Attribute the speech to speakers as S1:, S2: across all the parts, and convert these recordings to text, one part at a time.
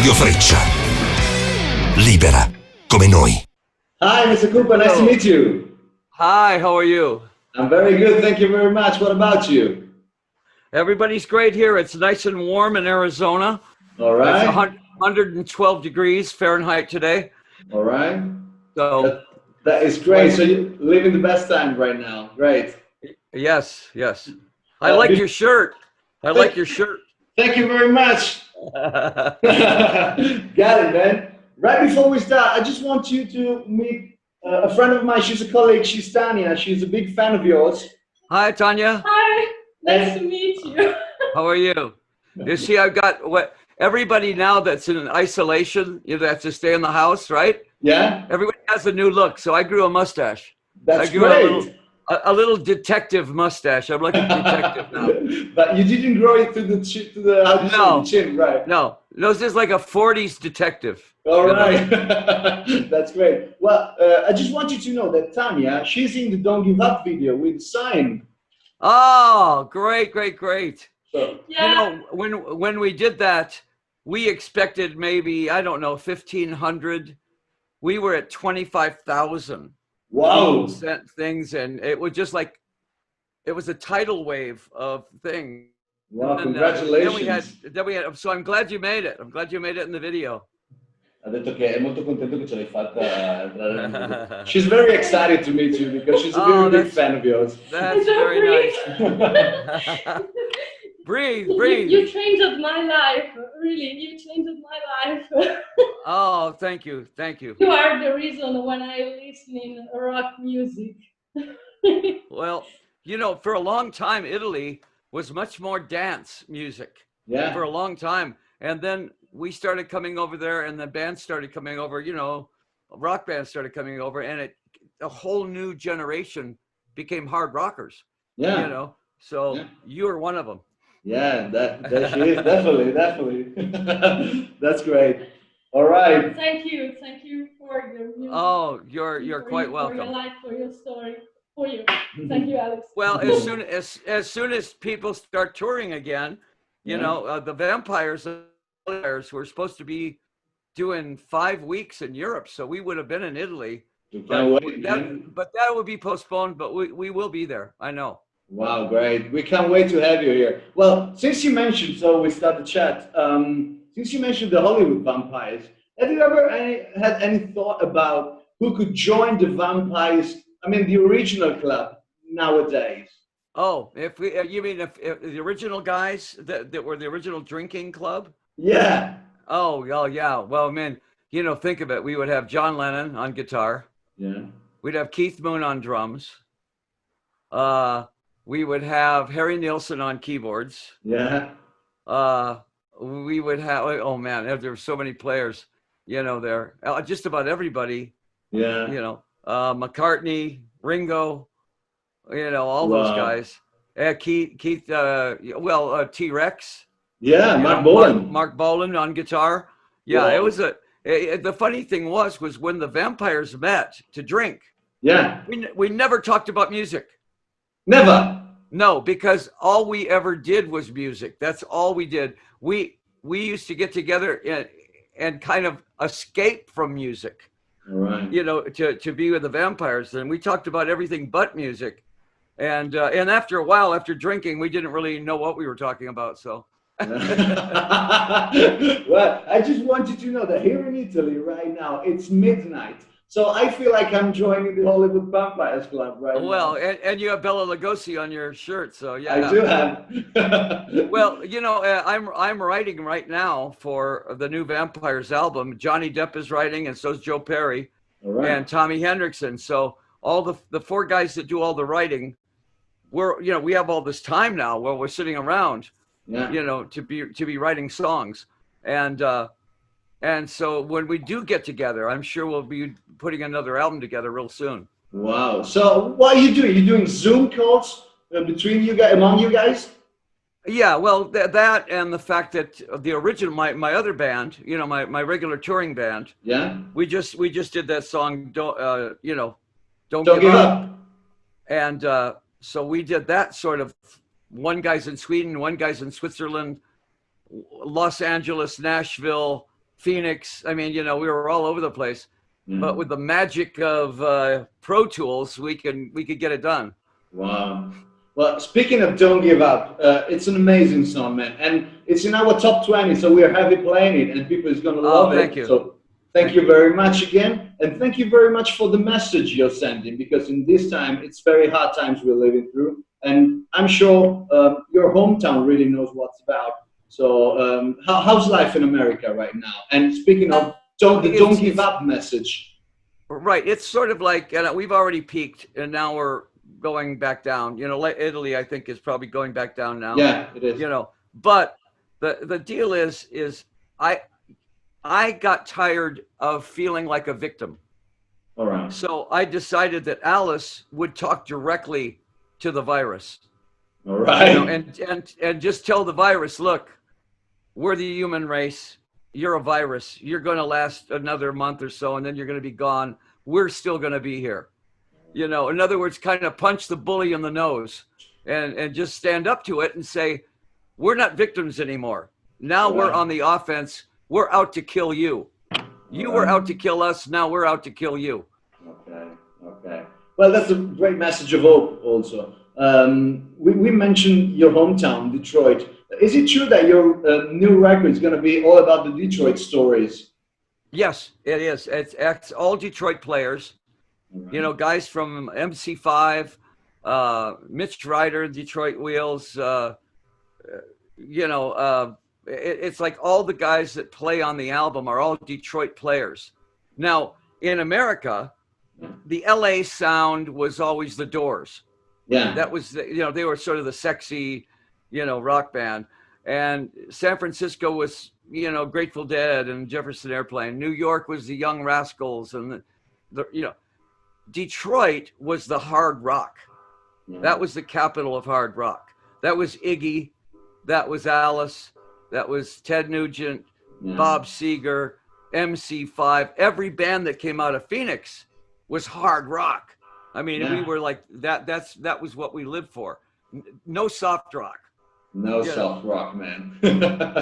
S1: Radio Freccia. Libera come noi.
S2: Hi, Mr. Cooper. Nice to meet you.
S3: Hi, how are you?
S2: I'm very good. Thank you very much. What about you?
S3: Everybody's great here. It's nice and warm in Arizona.
S2: All right.
S3: It's 112 degrees Fahrenheit today.
S2: All right.
S3: So
S2: that is great. So you're living the best time right now. Great.
S3: Yes. I like your shirt. I like your shirt.
S2: Thank you very much. Got it, man. Right before we start, I just want you to meet a friend of mine. She's a colleague. She's Tanya. She's a big fan of yours.
S3: Hi, Tanya.
S4: Hi. Nice to meet you.
S3: How are you? You see, I've got everybody now that's in isolation, you have to stay in the house, right?
S2: Yeah.
S3: Everybody has a new look. So I grew a mustache.
S2: That's
S3: I grew
S2: great.
S3: a little detective mustache. I'm like a detective now.
S2: But you didn't grow it to the chin, right?
S3: No, this is like a 40s detective.
S2: All right. That's great. Well, I just want you to know that Tanya, she's in the Don't Give Up video with the sign.
S3: Oh, great.
S2: So,
S4: Yeah.
S3: You know, when we did that, we expected maybe, I don't know, 1,500. We were at 25,000.
S2: wow.
S3: Sent things, and it was just like, it was a tidal wave of things.
S2: Wow,
S3: And,
S2: congratulations.
S3: then we had, so I'm glad you made it. I'm glad you made it in the video.
S2: Ha detto che è molto contento che ce l'hai fatta entrare nel video. She's very excited to meet you because she's a very big fan of yours.
S3: That's very nice. Breathe.
S4: You changed my life. Really, you changed my life.
S3: Oh, thank you.
S4: You are the reason when I listen in rock music.
S3: Well, you know, for a long time, Italy was much more dance music.
S2: Yeah.
S3: For a long time. And then we started coming over there, and the bands started coming over, you know, rock bands started coming over, and a whole new generation became hard rockers.
S2: Yeah.
S3: You know, so you were one of them.
S2: Yeah, that she is, definitely. That's great. All right.
S4: Thank you for your music.
S3: Oh, you're quite welcome.
S4: For your life, for your story, for you. Thank you, Alex.
S3: Well, as soon as people start touring again, you know, the Vampires were supposed to be doing 5 weeks in Europe, so we would have been in Italy. But that would be postponed. But we will be there. I know.
S2: Wow, great. We can't wait to have you here. Well, since you mentioned, so we start the chat. Since you mentioned the Hollywood Vampires, have you ever had any thought about who could join the Vampires? I mean, the original club nowadays.
S3: Oh, you mean if the original guys that were the original drinking club?
S2: Yeah.
S3: Oh, yeah. Well, man, you know, think of it. We would have John Lennon on guitar.
S2: Yeah.
S3: We'd have Keith Moon on drums. We would have Harry Nilsson on keyboards.
S2: Yeah.
S3: We would have, oh man, there were so many players, you know, there. Just about everybody.
S2: Yeah.
S3: You know, McCartney, Ringo, you know, all those guys. Keith, T-Rex.
S2: Yeah, Mark Bolan.
S3: Mark Bolan on guitar. Yeah, it was the funny thing was when the Vampires met to drink. Yeah. We never talked about music.
S2: Never.
S3: No, because all we ever did was music. That's all we did. We used to get together and kind of escape from music.
S2: Right.
S3: You know, to be with the Vampires, and we talked about everything but music. And after a while, after drinking, we didn't really know what we were talking about. So.
S2: Well, I just want you to know that here in Italy right now, it's midnight. So I feel like I'm joining the Hollywood Vampires Club right now.
S3: Well, and you have Bela Lugosi on your shirt, so yeah.
S2: I do have.
S3: Well, you know, I'm writing right now for the new Vampires album. Johnny Depp is writing, and so is Joe Perry, and Tommy Hendrickson. So all the four guys that do all the writing, we have all this time now where we're sitting around, you know, to be writing songs, and so when we do get together, I'm sure we'll be putting another album together real soon.
S2: Wow. So what are you doing? You're doing Zoom calls between you guys, among you guys?
S3: Yeah, well, that and the fact that the original, my other band, you know, my regular touring band.
S2: Yeah.
S3: We just did that song, Don't
S2: Give Up.
S3: And so we did that sort of, one guy's in Sweden, one guy's in Switzerland, Los Angeles, Nashville, Phoenix. I mean, we were all over the place.
S2: Yeah.
S3: But with the magic of Pro Tools, we could get it done.
S2: Wow. Well, speaking of Don't Give Up, it's an amazing song, man. And it's in our top 20, so we're happy playing it, and people is going to love
S3: thank
S2: it.
S3: you.
S2: So thank you very much again. And thank you very much for the message you're sending, because in this time, it's very hard times we're living through. And I'm sure your hometown really knows what's about. So how's life in America right now? And speaking of don't give up message.
S3: Right. It's sort of like we've already peaked, and now we're going back down. Like Italy, I think, is probably going back down now.
S2: Yeah, it is.
S3: But the deal is I got tired of feeling like a victim.
S2: All right.
S3: So I decided that Alice would talk directly to the virus.
S2: All right.
S3: And just tell the virus, look, we're the human race. You're a virus. You're going to last another month or so, and then you're going to be gone. We're still going to be here. In other words, kind of punch the bully in the nose and just stand up to it and say, we're not victims anymore. Now we're on the offense. We're out to kill you. You were out to kill us. Now we're out to kill you.
S2: Okay. Well, that's a great message of hope also. We mentioned your hometown, Detroit. Is it true that your new record is going to be all about the Detroit stories?
S3: Yes, it is. It's all Detroit players. Right. Guys from MC5, Mitch Ryder, Detroit Wheels. It's like all the guys that play on the album are all Detroit players. Now, in America, the LA sound was always the Doors.
S2: Yeah.
S3: That was, they were sort of the sexy, rock band. And San Francisco was, Grateful Dead and Jefferson Airplane. New York was the Young Rascals. And, Detroit was the hard rock. Yeah. That was the capital of hard rock. That was Iggy. That was Alice. That was Ted Nugent, Bob Seger, MC5. Every band that came out of Phoenix was hard rock. I mean, we were like that. That was what we lived for. No soft rock.
S2: No soft rock, man.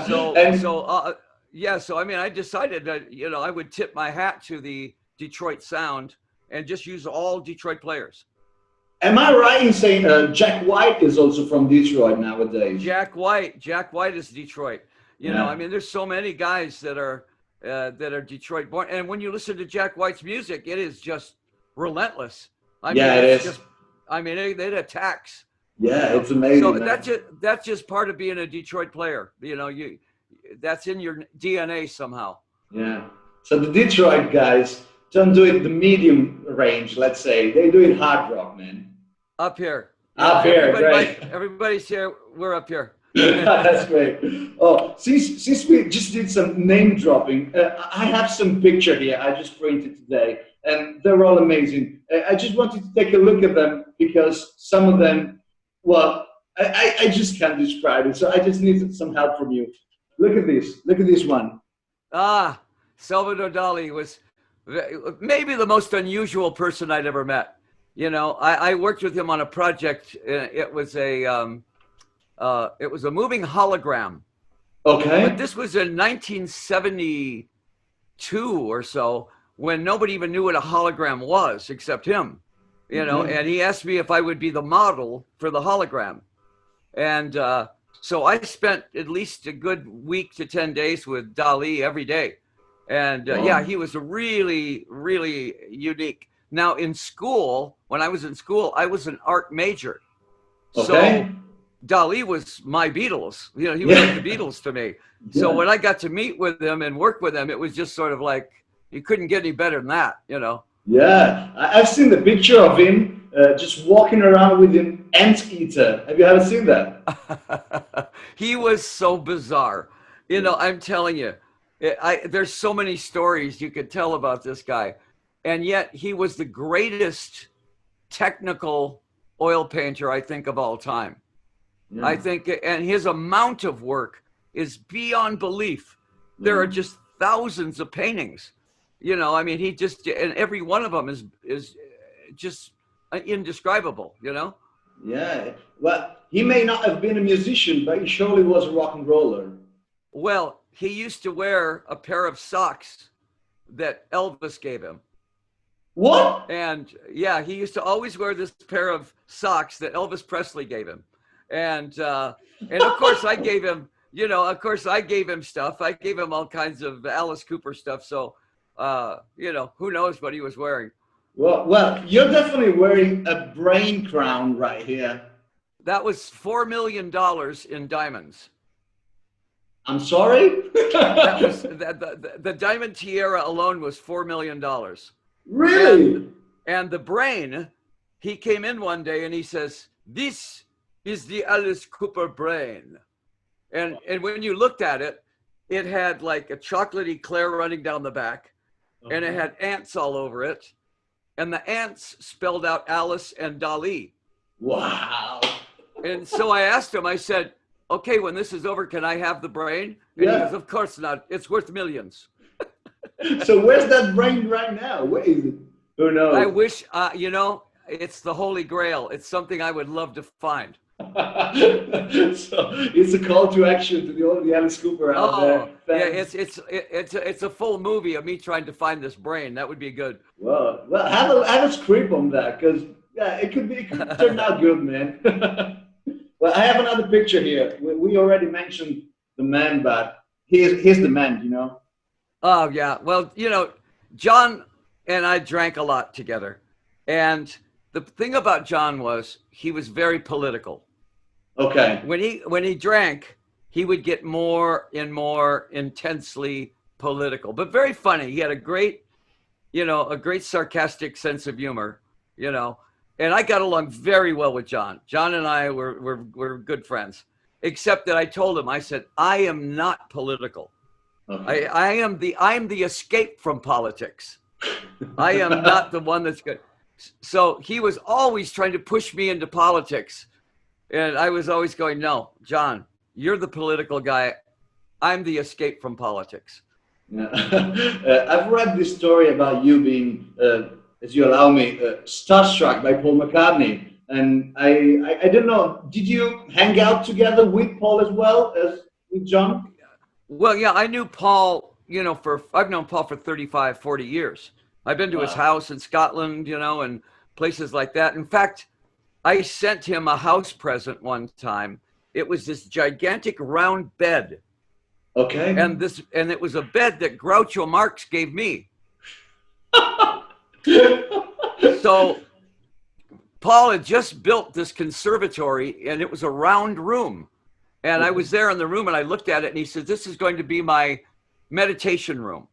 S3: So I mean, I decided that I would tip my hat to the Detroit sound and just use all Detroit players.
S2: Am I right in saying Jack White is also from Detroit nowadays?
S3: Jack White is Detroit. I mean, there's so many guys that are Detroit born, and when you listen to Jack White's music, it is just relentless. I mean,
S2: it is.
S3: Just, I mean, it attacks.
S2: Yeah, it's amazing.
S3: So that's just part of being a Detroit player. That's in your DNA somehow.
S2: Yeah. So the Detroit guys don't do it the medium range, let's say. They do it hard rock, man.
S3: Up here.
S2: Great.
S3: Everybody's here. We're up here.
S2: That's great. Oh, since we just did some name dropping, I have some picture here I just printed today, and they're all amazing. I just wanted to take a look at them because some of them, well, I just can't describe it. So I just need some help from you. Look at this. Look at this one.
S3: Salvador Dali was maybe the most unusual person I'd ever met. I worked with him on a project. It was a moving hologram.
S2: Okay.
S3: But this was in 1972 or so, when nobody even knew what a hologram was except him. And he asked me if I would be the model for the hologram. And so I spent at least a good week to 10 days with Dali every day. And he was really, really unique. Now in school, when I was in school, I was an art major.
S2: Okay.
S3: So Dali was my Beatles. He was like the Beatles to me. Yeah. So when I got to meet with him and work with him, it was just sort of like, you couldn't get any better than that,
S2: Yeah, I've seen the picture of him just walking around with an anteater. Have you ever seen that?
S3: He was so bizarre. I'm telling you, there's so many stories you could tell about this guy. And yet he was the greatest technical oil painter, I think, of all time. Yeah. I think, and his amount of work is beyond belief. There are just thousands of paintings. I mean, and every one of them is just indescribable,
S2: Yeah. Well, he may not have been a musician, but he surely was a rock and roller.
S3: Well, he used to wear a pair of socks that Elvis gave him.
S2: What?
S3: And yeah, he used to always wear this pair of socks that Elvis Presley gave him. And of course I gave him, I gave him stuff. I gave him all kinds of Alice Cooper stuff. So, who knows what he was wearing.
S2: Well, you're definitely wearing a brain crown right here.
S3: That was $4 million in diamonds.
S2: I'm sorry?
S3: That was the diamond tiara alone was $4 million.
S2: Really?
S3: And the brain, he came in one day and he says, "This is the Alice Cooper brain." And when you looked at it, it had like a chocolatey Claire running down the back, and it had ants all over it. And the ants spelled out Alice and Dali.
S2: Wow.
S3: And so I asked him, I said, "Okay, when this is over, can I have the brain?" And he goes, "Of course not. It's worth millions."
S2: So where's that brain right now? Where is it? Who knows?
S3: I wish, it's the Holy Grail. It's something I would love to find.
S2: So it's a call to action to all the Alice Cooper out there.
S3: Yeah, it's a full movie of me trying to find this brain. That would be good.
S2: Well, have a script on that, because it could turn out good, man. Well, I have another picture here. We already mentioned the man, but here's the man.
S3: Oh yeah, well, John and I drank a lot together, and the thing about John was he was very political.
S2: Okay.
S3: When he drank, he would get more and more intensely political, but very funny. He had a great sarcastic sense of humor, and I got along very well with John. John and I were good friends, except that I told him, I said, "I am not political. Okay. I'm the escape from politics. I am not the one that's good." So he was always trying to push me into politics. And I was always going, "No, John, you're the political guy. I'm the escape from politics."
S2: Yeah. I've read this story about you being, as you allow me, starstruck by Paul McCartney. And I don't know, did you hang out together with Paul as well as with John?
S3: Well, yeah, I knew Paul, I've known Paul for 35, 40 years. I've been to his house in Scotland, and places like that. In fact, I sent him a house present one time. It was this gigantic round bed.
S2: Okay.
S3: And it was a bed that Groucho Marx gave me. So Paul had just built this conservatory, and it was a round room. And I was there in the room, and I looked at it, and he said, "This is going to be my meditation room."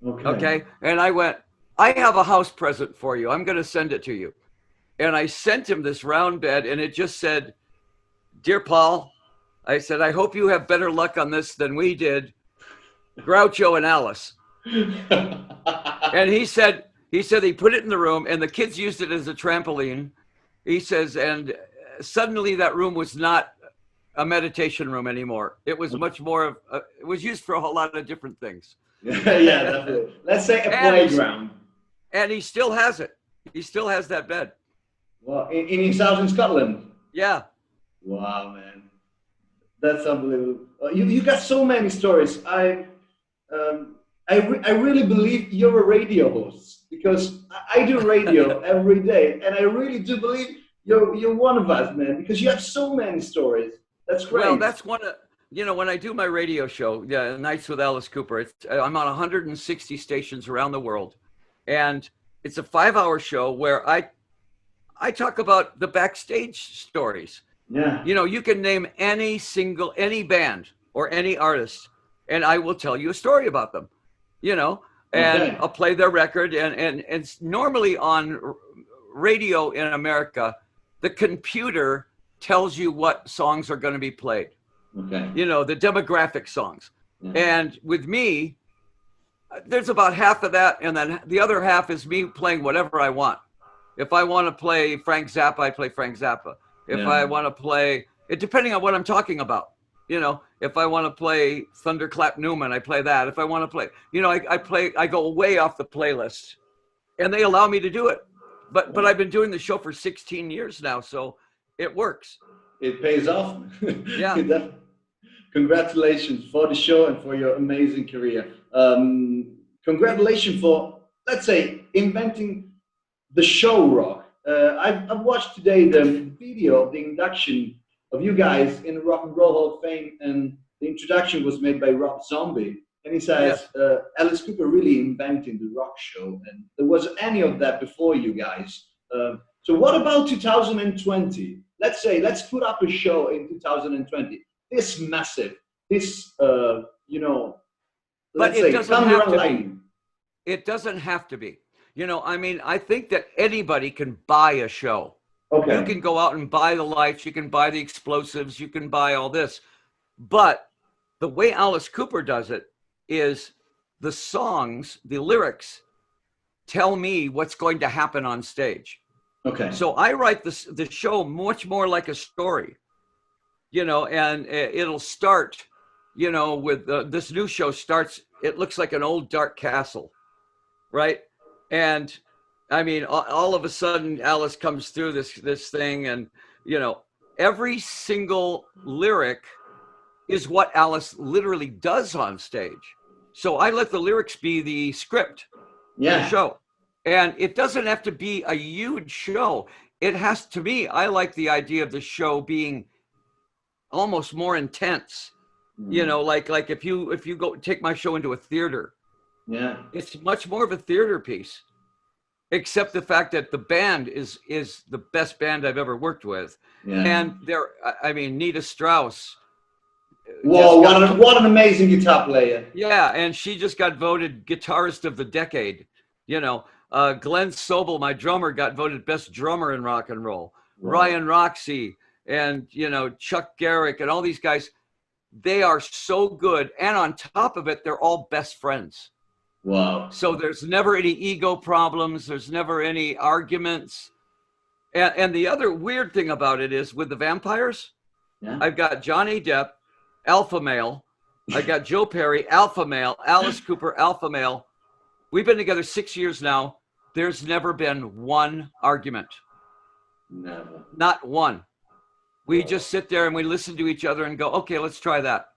S3: Okay. And I went, "I have a house present for you. I'm going to send it to you." And I sent him this round bed, and it just said, "Dear Paul," I said, "I hope you have better luck on this than we did, Groucho and Alice." And he said he put it in the room, and the kids used it as a trampoline. He says, and suddenly that room was not a meditation room anymore. It was much more of it was used for a whole lot of different things.
S2: Yeah, definitely. Let's say a playground.
S3: And he still has it. He still has that bed.
S2: Well, in his house in Scotland.
S3: Yeah.
S2: Wow, man, that's unbelievable. You got so many stories. I really believe you're a radio host, because I do radio every day, and I really do believe you're one of us, man, because you have so many stories. That's great.
S3: Well, that's one of, when I do my radio show, Nights with Alice Cooper, I'm on 160 stations around the world, and it's a 5-hour show where I talk about the backstage stories.
S2: Yeah.
S3: You can name any band or any artist, and I will tell you a story about them, and I'll play their record. And normally on radio in America, the computer tells you what songs are going to be played.
S2: Okay.
S3: The demographic songs.
S2: Yeah.
S3: And with me, there's about half of that, and then the other half is me playing whatever I want. If I want to play Frank Zappa, I play Frank Zappa. If I want to play it, depending on what I'm talking about, if I want to play Thunderclap Newman, I play that. If I want to play, I go way off the playlist, and they allow me to do it. But I've been doing the show for 16 years now, so it works.
S2: It pays off.
S3: Yeah.
S2: congratulations for the show and for your amazing career. Congratulations for, let's say, inventing the show rock. I've watched today the video of the induction of you guys in the Rock and Roll Hall of Fame, and the introduction was made by Rob Zombie. And he says, Alice Cooper really invented the rock show, and there wasn't any of that before you guys. So what about 2020? Let's put up a show in 2020. This massive, this, you know, let's say, thunder lightning.
S3: It doesn't have to be. You know, I mean, I think that anybody can buy a show. Okay. You can go out and buy the lights, you can buy the explosives, you can buy all this. But the way Alice Cooper does it is the songs, the lyrics tell me what's going to happen on stage. Okay. So I write the show much more like a story, you know, and it'll start, you know, with this new show starts, it looks like an old dark castle, right? And I mean, all of a sudden Alice comes through this thing, and, you know, every single lyric is what Alice literally does on stage. So I let the lyrics be the script of the show. And it doesn't have to be a huge show. It has to be, I like the idea of the show being almost more intense. You know, like if you go take my show into a theater, it's much more of a theater piece, except the fact that the band is the best band I've ever worked with. And I mean, Nita Strauss.
S2: Whoa, what an amazing guitar player.
S3: Yeah, and she just got voted guitarist of the decade. You know, Glenn Sobel, my drummer, got voted best drummer in rock and roll. Wow. Ryan Roxy and, you know, Chuck Garrick and all these guys, they are so good. And on top of it, they're all best friends. Wow. So there's never any ego problems. There's never any arguments. And the other weird thing about it is with the vampires, I've got Johnny Depp, alpha male. I got Joe Perry, alpha male. Alice Cooper, alpha male. We've been together 6 years now. There's never been one argument. Never. Not one. We just sit there and we listen to each other and go, okay, let's try that.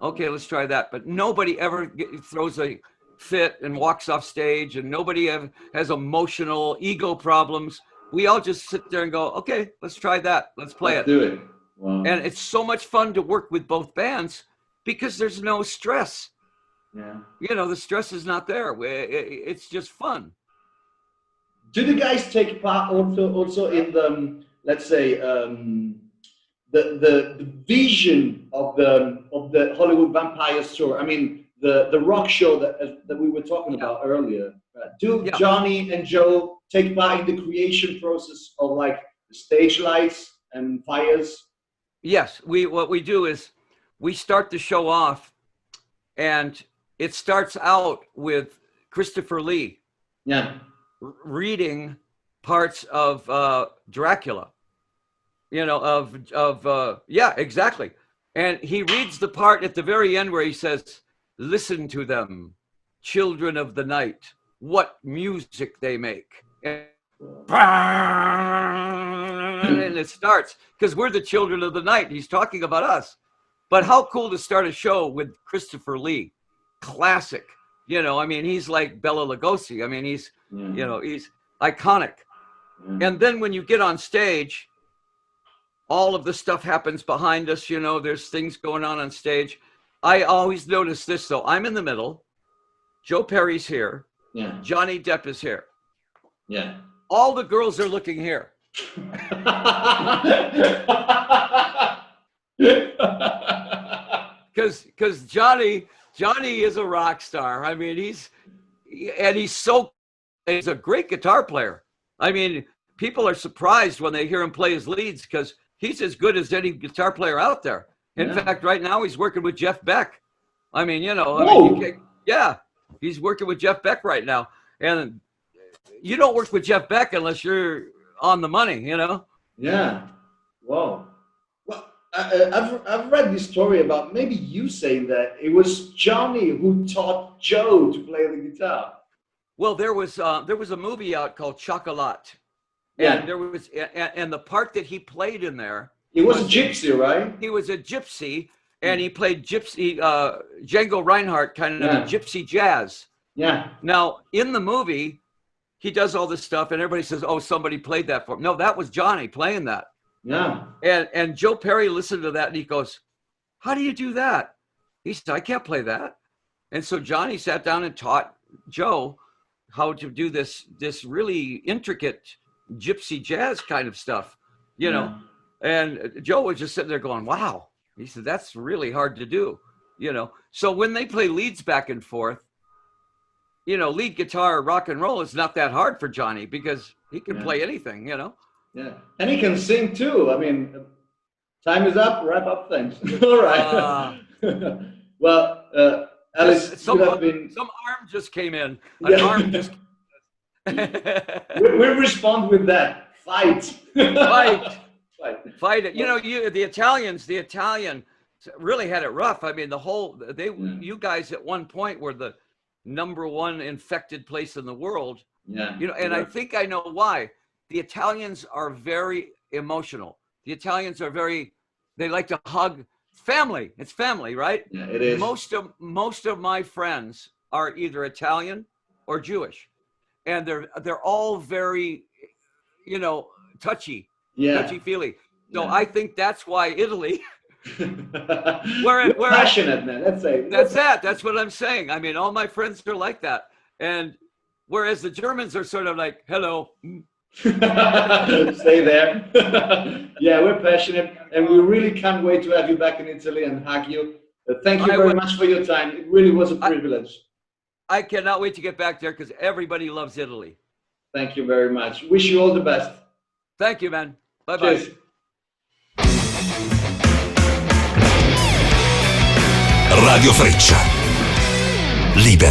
S3: Okay, let's try that. But nobody ever throws a fit and walks off stage, and nobody has emotional ego problems. We all just sit there and go, okay, let's try that. Let's play it. Do it. Wow. And it's so much fun to work with both bands because there's no stress. Yeah. You know, the stress is not there. It's just fun.
S2: Do the guys take part also in the, let's say, the vision of the Hollywood Vampires tour? I mean, the rock show that we were talking about earlier. Do Johnny and Joe take part in the creation process of like the stage lights and fires?
S3: Yes, what we do is we start the show off, and it starts out with Christopher Lee reading parts of Dracula, you know, exactly. And he reads the part at the very end where he says, listen to them, children of the night, what music they make. And it starts, because we're the children of the night. He's talking about us. But how cool to start a show with Christopher Lee. Classic. You know, I mean, he's like Bela Lugosi. I mean, he's, you know, he's iconic. And then when you get on stage, all of the stuff happens behind us. You know, there's things going on stage. I always notice this, though. I'm in the middle. Joe Perry's here. Yeah. Johnny Depp is here. Yeah. All the girls are looking here. Because Johnny is a rock star. I mean, he's a great guitar player. I mean, people are surprised when they hear him play his leads because he's as good as any guitar player out there. In fact, right now he's working with Jeff Beck. I mean, you know, he's working with Jeff Beck right now. And you don't work with Jeff Beck unless you're on the money, you know? Yeah. Whoa.
S2: Well, I've read this story about maybe you saying that it was Johnny who taught Joe to play the guitar.
S3: Well, there was a movie out called Chocolat. And there was, and the part that he played in there.
S2: He was a gypsy, right?
S3: He was a gypsy, and he played Django Reinhardt kind of gypsy jazz.
S2: Yeah.
S3: Now in the movie, he does all this stuff, and everybody says, "Oh, somebody played that for him." No, that was Johnny playing that.
S2: Yeah.
S3: And Joe Perry listened to that, and he goes, "How do you do that?" He said, "I can't play that." And so Johnny sat down and taught Joe how to do this really intricate gypsy jazz kind of stuff, you know. And Joe was just sitting there going, "Wow." He said, "That's really hard to do," you know. So when they play leads back and forth, you know, lead guitar, rock and roll is not that hard for Johnny because he can play anything, you know.
S2: Yeah, and he can sing too. I mean, time is up. Wrap up things. All right. Well, Alice,
S3: some
S2: you have been.
S3: Some arm just came in. An arm just.
S2: we respond with that. Fight.
S3: Fight it. You know, the Italians really had it rough. I mean, you guys at one point were the #1 infected place in the world.
S2: Yeah.
S3: You know, and I think I know why. The Italians are very emotional. The Italians are they like to hug family. It's family, right?
S2: Yeah, it is.
S3: Most of my friends are either Italian or Jewish. And they're all very, you know, touchy-feely. So I think that's why Italy we're
S2: passionate, man.
S3: That's what I'm saying. I mean, all my friends are like that. And whereas the Germans are sort of like, hello.
S2: Stay there. Yeah, we're passionate, and we really can't wait to have you back in Italy and hug you. Thank you very much for your time. It really was a privilege.
S3: I cannot wait to get back there because everybody loves Italy.
S2: Thank you very much. Wish you all the best.
S3: Thank you, man. Bye-bye.
S2: Cheers.
S1: Radio Freccia. Libera.